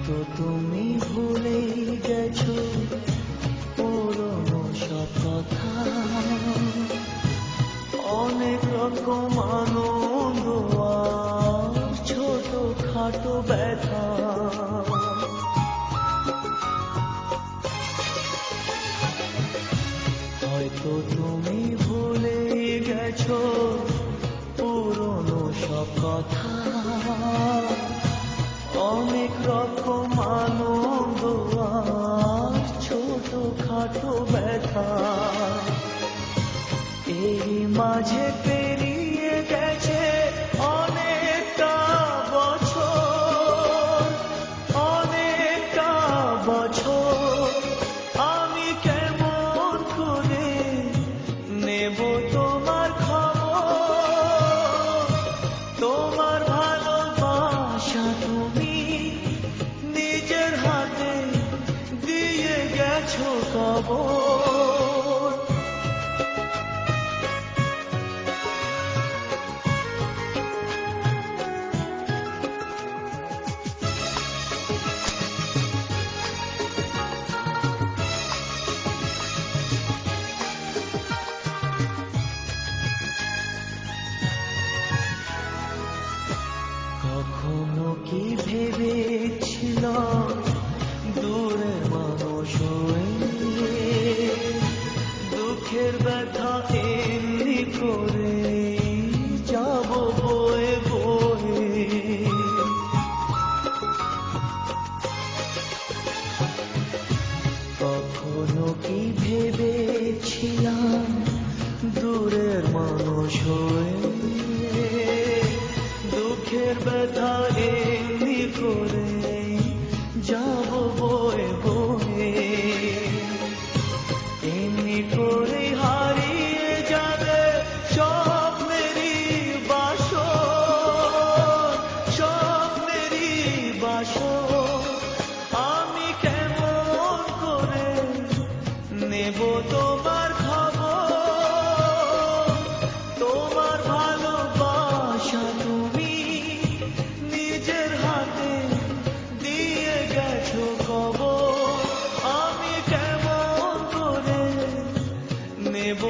হয়তো তুমি ভুলেই গেছো পুরনো সব কথা, অনেক রকম আনন্দ আর ছোট খাটো ব্যথা। হয়তো তুমি ভুলেই গেছো পুরনো সব কথা, অনেক রকম আনন্দ আর ছোট খাটো ব্যথা। এই মাঝে পেরিয়ে গেছে অনেকটা বছর, অনেকটা বছর। আমি কেমন করে নেব তোমার খবর? তোমার ভালোবাসা তুমি নিজের হাতে দিয়ে গেছো কবর। কখনো কি ভেবেছিল দূরে মানুষ হয়ে দুঃখের ব্যথা এমনি করে যাব বয়ে বয়ে? কখনো কি ভেবেছিলাম দূরের মানুষ হয়ে দুঃখের ব্যথা এমনি করে যাব বয়ে বয়ে? এমনি করে হারিয়ে যাবে স্বপ্নেরই বাসর, স্বপ্নেরই বাসর। আমি কেমন করে নেব তোমার খবর? তোমার ভালোবাসা তুমি নিজের হাতে দিয়ে গেছো কবর। আমি কেমন করে নেব